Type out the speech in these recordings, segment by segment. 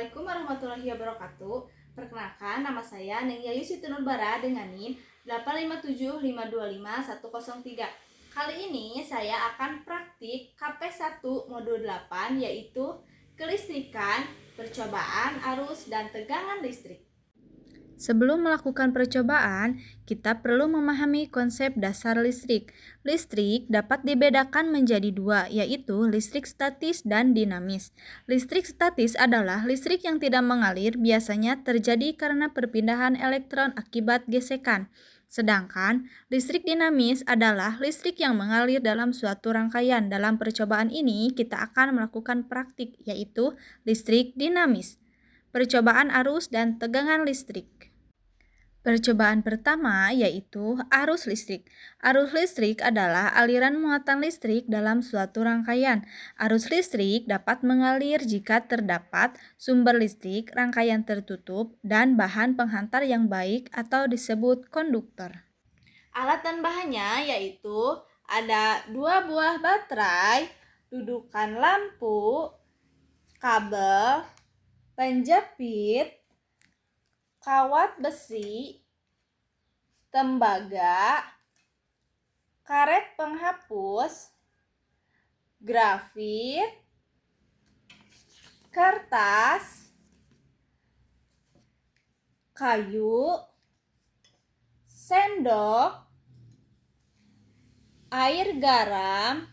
Assalamualaikum warahmatullahi wabarakatuh. Perkenalkan, nama saya Nengyayu Siti Nurbara dengan NIM 857525103. Kali ini saya akan praktik KP1 modul 8 yaitu kelistrikan, percobaan arus dan tegangan listrik. Sebelum melakukan percobaan, kita perlu memahami konsep dasar listrik. Listrik dapat dibedakan menjadi dua, yaitu listrik statis dan dinamis. Listrik statis adalah listrik yang tidak mengalir, biasanya terjadi karena perpindahan elektron akibat gesekan. Sedangkan listrik dinamis adalah listrik yang mengalir dalam suatu rangkaian. Dalam percobaan ini, kita akan melakukan praktik, yaitu listrik dinamis. Percobaan arus dan tegangan listrik. Percobaan pertama yaitu arus listrik. Arus listrik adalah aliran muatan listrik dalam suatu rangkaian. Arus listrik dapat mengalir jika terdapat sumber listrik, rangkaian tertutup, dan bahan penghantar yang baik atau disebut konduktor. Alat dan bahannya yaitu ada 2 buah baterai, dudukan lampu, kabel, penjepit, kawat besi, tembaga, karet penghapus, grafit, kertas, kayu, sendok, air garam,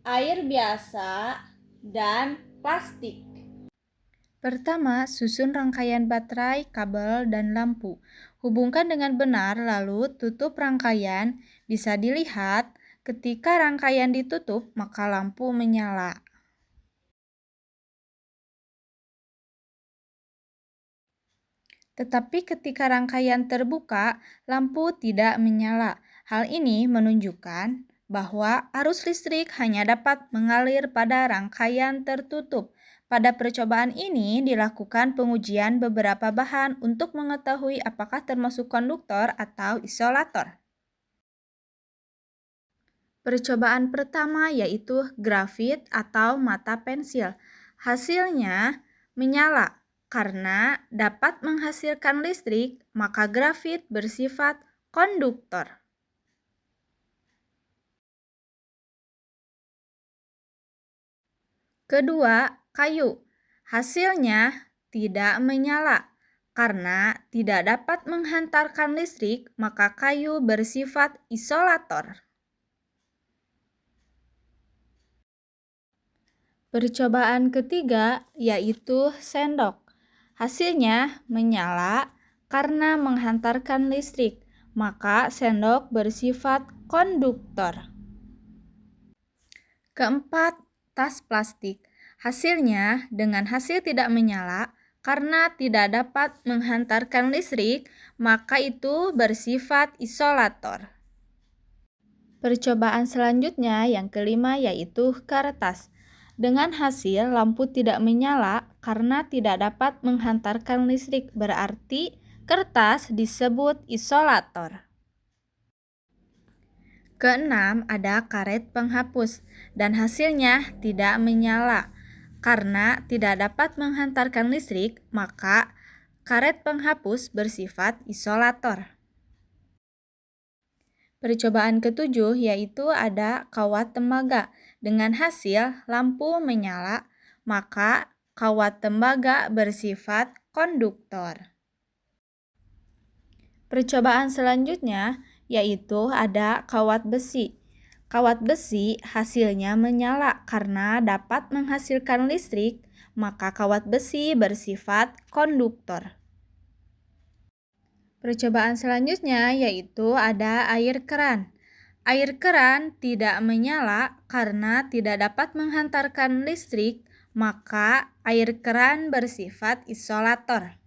air biasa, dan plastik. Pertama, susun rangkaian baterai, kabel, dan lampu. Hubungkan dengan benar, lalu tutup rangkaian. Bisa dilihat, ketika rangkaian ditutup, maka lampu menyala. Tetapi ketika rangkaian terbuka, lampu tidak menyala. Hal ini menunjukkan bahwa arus listrik hanya dapat mengalir pada rangkaian tertutup. Pada percobaan ini dilakukan pengujian beberapa bahan untuk mengetahui apakah termasuk konduktor atau isolator. Percobaan pertama yaitu grafit atau mata pensil. Hasilnya menyala karena dapat menghasilkan listrik, maka grafit bersifat konduktor. Kedua, kayu. Hasilnya tidak menyala. Karena tidak dapat menghantarkan listrik, maka kayu bersifat isolator. Percobaan ketiga yaitu sendok. Hasilnya menyala karena menghantarkan listrik, maka sendok bersifat konduktor. Keempat, tas plastik. Hasilnya dengan hasil tidak menyala karena tidak dapat menghantarkan listrik, maka itu bersifat isolator. Percobaan selanjutnya yang kelima yaitu kertas. Dengan hasil lampu tidak menyala karena tidak dapat menghantarkan listrik, berarti kertas disebut isolator. Keenam, ada karet penghapus dan hasilnya tidak menyala. Karena tidak dapat menghantarkan listrik, maka karet penghapus bersifat isolator. Percobaan ketujuh yaitu ada kawat tembaga. Dengan hasil lampu menyala, maka kawat tembaga bersifat konduktor. Percobaan selanjutnya yaitu ada kawat besi. Kawat besi hasilnya menyala karena dapat menghasilkan listrik, maka kawat besi bersifat konduktor. Percobaan selanjutnya yaitu ada air keran. Air keran tidak menyala karena tidak dapat menghantarkan listrik, maka air keran bersifat isolator.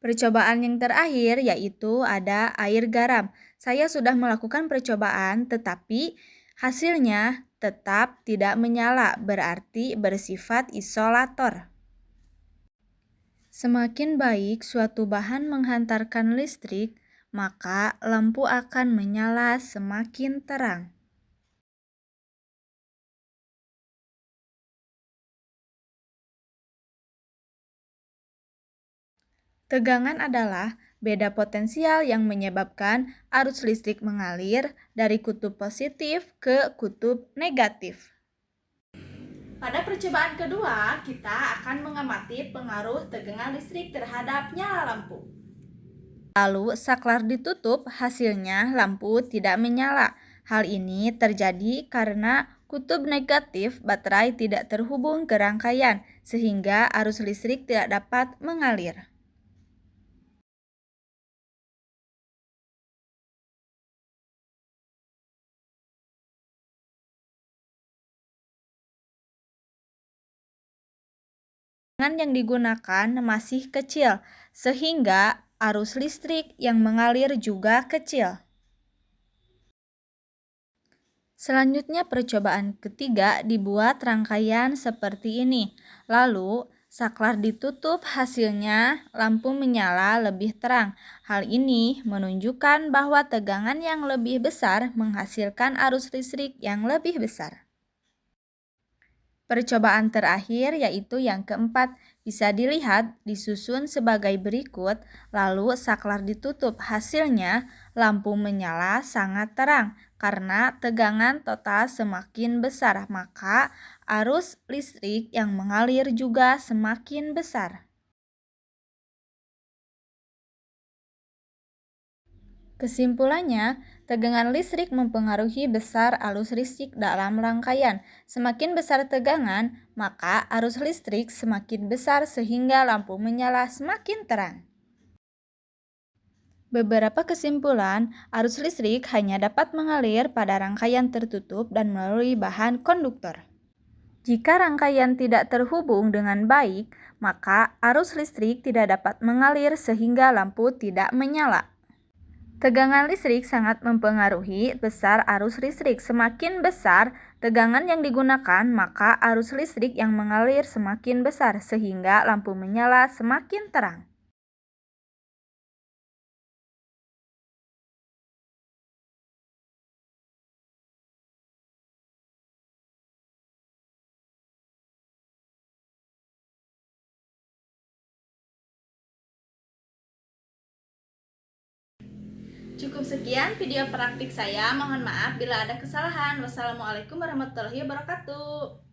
Percobaan yang terakhir yaitu ada air garam. Saya sudah melakukan percobaan tetapi hasilnya tetap tidak menyala, berarti bersifat isolator. Semakin baik suatu bahan menghantarkan listrik, maka lampu akan menyala semakin terang. Tegangan adalah beda potensial yang menyebabkan arus listrik mengalir dari kutub positif ke kutub negatif. Pada percobaan kedua, kita akan mengamati pengaruh tegangan listrik terhadap nyala lampu. Lalu saklar ditutup, hasilnya lampu tidak menyala. Hal ini terjadi karena kutub negatif baterai tidak terhubung ke rangkaian, sehingga arus listrik tidak dapat mengalir. Tegangan yang digunakan masih kecil, sehingga arus listrik yang mengalir juga kecil. Selanjutnya percobaan ketiga dibuat rangkaian seperti ini. Lalu saklar ditutup, hasilnya lampu menyala lebih terang. Hal ini menunjukkan bahwa tegangan yang lebih besar menghasilkan arus listrik yang lebih besar. Percobaan terakhir yaitu yang keempat bisa dilihat disusun sebagai berikut, lalu saklar ditutup. Hasilnya lampu menyala sangat terang karena tegangan total semakin besar, maka arus listrik yang mengalir juga semakin besar. Kesimpulannya, tegangan listrik mempengaruhi besar arus listrik dalam rangkaian. Semakin besar tegangan, maka arus listrik semakin besar sehingga lampu menyala semakin terang. Beberapa kesimpulan, arus listrik hanya dapat mengalir pada rangkaian tertutup dan melalui bahan konduktor. Jika rangkaian tidak terhubung dengan baik, maka arus listrik tidak dapat mengalir sehingga lampu tidak menyala. Tegangan listrik sangat mempengaruhi besar arus listrik. Semakin besar tegangan yang digunakan, maka arus listrik yang mengalir semakin besar, sehingga lampu menyala semakin terang. Cukup sekian video praktik saya. Mohon maaf bila ada kesalahan. Wassalamualaikum warahmatullahi wabarakatuh.